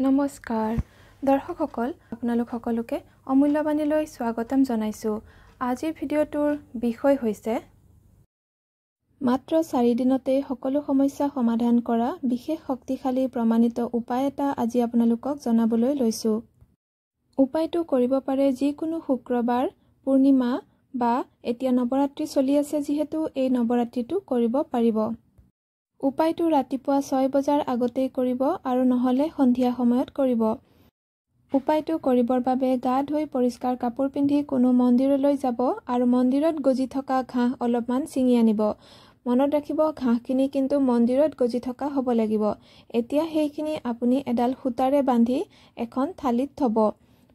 নমস্কাৰ দৰ্শকসকল আপোনালোক সকলোকে অমূল্যবাণীলৈ স্বাগতম জনাইছো। আজিৰ ভিডিঅ'টোৰ বিষয় হৈছে মাত্ৰ 4 দিনতে সকলো সমস্যা সমাধান কৰা বিশেষ শক্তিশালী প্ৰমাণিত উপায় এটা আজি আপোনালোকক জনাবলৈ লৈছো। উপায়টো কৰিব পাৰে যিকোনো শুক্ৰবাৰ, পূৰ্ণিমা বা এতিয়া নৱৰাত্ৰি চলি আছে যিহেতু এই নৱৰাত্ৰিটো কৰিব পাৰিব। উপায়টো ৰাতিপুৱা 6 বজাৰ আগতেই কৰিব আৰু নহলে সন্ধিয়া সময়ত কৰিব। উপায়টো কৰিবৰ বাবে গা ধুই পৰিষ্কাৰ কাপোৰ পিন্ধি কোনো মন্দিৰলৈ যাব আৰু মন্দিৰত গজি থকা ঘাঁহ অলপমান ছিঙি আনিব। মনত ৰাখিব ঘাঁহখিনি কিন্তু মন্দিৰত গজি থকা হ'ব লাগিব। এতিয়া সেইখিনি আপুনি এডাল সূতাৰে বান্ধি এখন থালিত থব।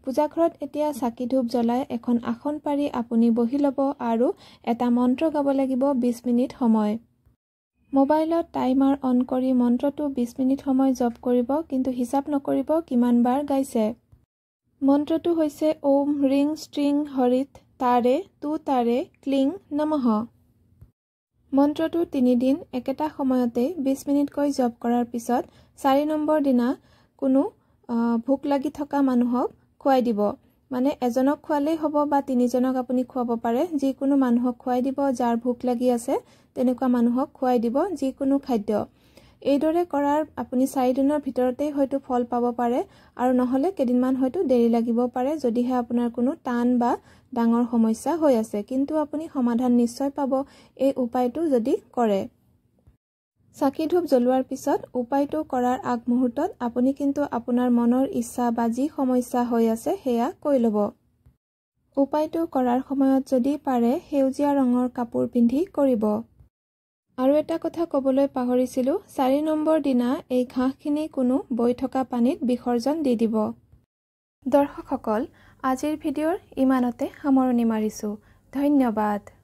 পূজাঘৰত এতিয়া চাকি ধূপ জ্বলাই এখন আসন পাৰি আপুনি বহি ল'ব আৰু এটা মন্ত্ৰ গাব লাগিব 20 মিনিট সময়। মোবাইলত টাইমাৰ অন কৰি মন্ত্ৰটো 20 মিনিট সময় জপ কৰিব, কিন্তু হিচাপ নকৰিব কিমান বাৰ গাইছে। মন্ত্ৰটো হৈছে ওম হ্ৰিং ষ্ট্ৰিং হৰিত তাৰে তু তাৰে ক্লিং নমঃ। মন্ত্ৰটো 3 দিন একেটা সময়তে 20 মিনিটকৈ জপ কৰাৰ পিছত 4 নম্বৰ দিনা কোনো ভোক লাগি থকা মানুহক খুৱাই দিব। মানে এজনক খোৱালেই হ'ব বা 3 জনক আপুনি খুৱাব পাৰে। যিকোনো মানুহক খুৱাই দিব, যাৰ ভোক লাগি আছে তেনেকুৱা মানুহক খুৱাই দিব যিকোনো খাদ্য। এইদৰে কৰাৰ আপুনি 4 দিনৰ ভিতৰতেই হয়তো ফল পাব পাৰে আৰু নহলে কেইদিনমান হয়তো দেৰি লাগিব পাৰে যদিহে আপোনাৰ কোনো টান বা ডাঙৰ সমস্যা হৈ আছে, কিন্তু আপুনি সমাধান নিশ্চয় পাব এই উপায়টো যদি কৰে। চাকি ধূপ জ্বলোৱাৰ পিছত উপায়টো কৰাৰ আগমুহূৰ্তত আপুনি কিন্তু আপোনাৰ মনৰ ইচ্ছা বা যি সমস্যা হৈ আছে সেয়া কৈ ল'ব। উপায়টো কৰাৰ সময়ত যদি পাৰে সেউজীয়া ৰঙৰ কাপোৰ পিন্ধি কৰিব। আৰু এটা কথা ক'বলৈ পাহৰিছিলো, 4 নম্বৰ দিনা এই ঘাঁহখিনি কোনো বৈ থকা পানীত বিসৰ্জন দি দিব। দৰ্শকসকল আজিৰ ভিডিঅ'ৰ ইমানতে সামৰণি মাৰিছো। ধন্যবাদ।